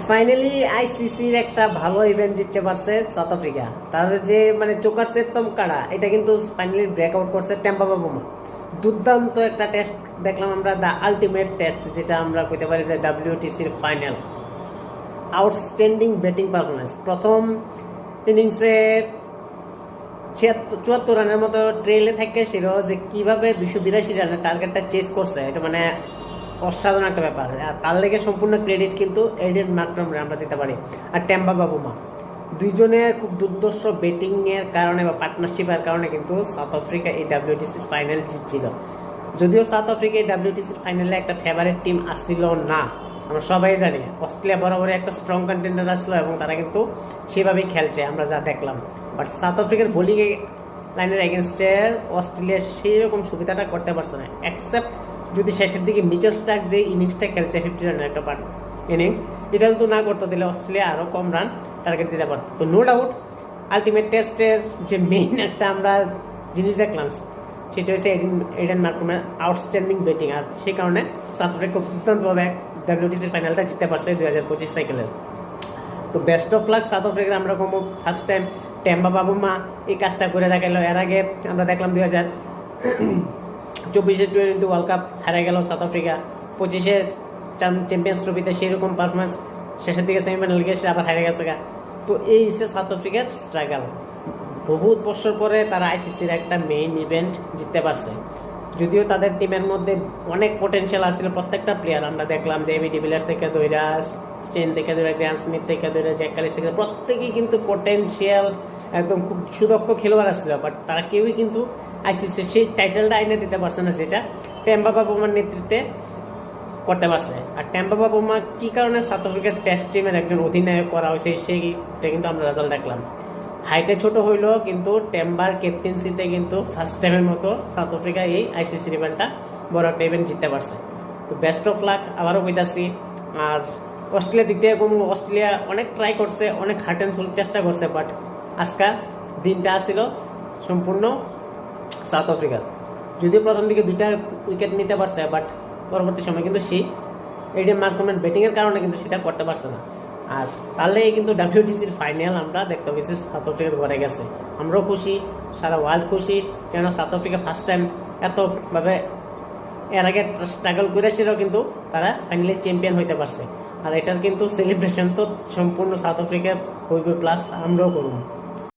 Finally আইসিসির একটা ভালো ইভেন্ট জিততে পারছে সাউথ আফ্রিকা। তাদের যে মানে চোকার সেতম কাড়া, এটা কিন্তু ফাইনালি ব্রেকআউট করছে টেম্পা বাবুমা। দুর্দান্ত একটা টেস্ট দেখলাম আমরা, দ্য আলটিমেট টেস্ট, যেটা আমরা কইতে পারি যে ডাব্লিউটিসির ফাইনাল। Outstanding batting performance. প্রথম ইনিংসে 74 রানের মতো ট্রেলে থাকে ছিল, যে কিভাবে 282 রানের টার্গেটটা চেস করছে, এটা মানে অসাধারণ একটা ব্যাপার। আর তার লেগে সম্পূর্ণ ক্রেডিট কিন্তু এডেন মার্করামরে আমরা দিতে পারি, আর টেম্পা বাবুমা। দুইজনের খুব দুর্দর্শ ব্যাটিং এর কারণে বা পার্টনারশিপের কারণে কিন্তু সাউথ আফ্রিকা এই ডাব্লিউটিসির ফাইনাল জিতছিল। যদিও সাউথ আফ্রিকা এই ডাব্লিউটিসির ফাইনালে একটা ফেভারিট টিম আসছিল না, আমরা সবাই জানি। অস্ট্রেলিয়া বরাবরই একটা স্ট্রং কন্টেন্ডার আসলো এবং তারা কিন্তু সেভাবেই খেলছে আমরা যা দেখলাম। বাট সাউথ আফ্রিকার বোলিং লাইনের এগেনস্টে অস্ট্রেলিয়া সেই রকম সুবিধাটা করতে পারছে না, এক্সেপ্ট যদি শেষের দিকে মিচেল স্টার্ক যে ইনিংসটা খেলছে 50 রানের একটা ইনিংস, এটা কিন্তু না করতে দিলে অস্ট্রেলিয়া আরও কম রান টার্গেট দিতে পারত। তো নো ডাউট আলটিমেট টেস্টের যে মেইন একটা আমরা জিনিস দেখলাম, সেটা হচ্ছে এডেন মার্করামের আউটস্ট্যান্ডিং ব্যাটিং। আর সেই কারণে সাউথ আফ্রিকা খুব দুর্দান্তভাবে ডাব্লিউটিসির ফাইনালটা জিততে পারছে 2025 সাইকেলের। তো বেস্ট অফ লাক সাউথ আফ্রিকার। আমরা কোনো ফার্স্ট টাইম টেম্পা বাবুমা এই কাজটা করে দেখালো। এর আগে আমরা দেখলাম 2024 টি20 ওয়ার্ল্ড কাপ হারা গেল সাউথ আফ্রিকা, 25 চ্যাম্পিয়ন্স ট্রফিতে সেইরকম পারফরমেন্স, শেষের দিকে সেমিফাইনাল গিয়ে সে আবার হারে গেছে। তো এই হচ্ছে সাউথ আফ্রিকার স্ট্রাগল। বহুত বছর পরে তারা আইসিসির একটা মেইন ইভেন্ট জিততে পারছে। যদিও তাদের টিমের মধ্যে অনেক পোটেনশিয়াল আসছিল প্রত্যেকটা প্লেয়ার। আমরা দেখলাম যে এবি ডিভিলিয়ার্স থেকে ধইরা, স্টেন থেকে ধরে, গ্র্যান্ড স্মিথ থেকে ধরে, জ্যাক কালিস থেকে, প্রত্যেকেই কিন্তু পোটেনশিয়াল একদম খুব সুদক্ষ খেলোয়াড় আসছিল। বাট তারা কেউই কিন্তু আইসিসির সেই টাইটেলটা আইনে দিতে পারছে না, যেটা টেম্পা বাবুমার নেতৃত্বে করতে পারছে। আর টেম্পা বাবুমা কি কারণে সাউথ আফ্রিকার টেস্ট টিমের একজন অধিনায়ক করা হয়েছে, সেইটা কিন্তু আমরা রেজাল্ট দেখলাম। হাইটে ছোট হইলেও কিন্তু টেম্বার ক্যাপ্টেন্সিতে কিন্তু ফার্স্ট টাইমের মতো সাউথ আফ্রিকা এই আইসিসি ইভেন্টটা বড় একটা ইভেন্ট জিততে পারছে। তো বেস্ট অফ লাক আবারও কইতাছি। আর অস্ট্রেলিয়ার দিক থেকে অস্ট্রেলিয়া অনেক ট্রাই করছে, অনেক হার্ট অ্যান্ড সোল চেষ্টা করছে, বাট আজকে দিনটা ছিল সম্পূর্ণ সাউথ আফ্রিকার। যদিও প্রথম দিকে 2টা উইকেট নিতে পারছে, বাট পরবর্তী সময় কিন্তু সেই এডেন মার্করামের ব্যাটিংয়ের কারণে কিন্তু সেটা করতে পারছে না। আর তাহলে কিন্তু ডাব্লিউটিসির ফাইনাল আমরা দেখতে পেয়েছি সাউথ আফ্রিকার ঘরে গেছে। আমরাও খুশি, সারা ওয়ার্ল্ড খুশি, কেন সাউথ আফ্রিকা ফার্স্ট টাইম এতভাবে এর আগে স্ট্রাগল করেছিলেও কিন্তু তারা ফাইনালি চ্যাম্পিয়ন হইতে পারছে। আর এটার কিন্তু সেলিব্রেশন তো সম্পূর্ণ সাউথ আফ্রিকার হইবে, প্লাস আমরাও করব।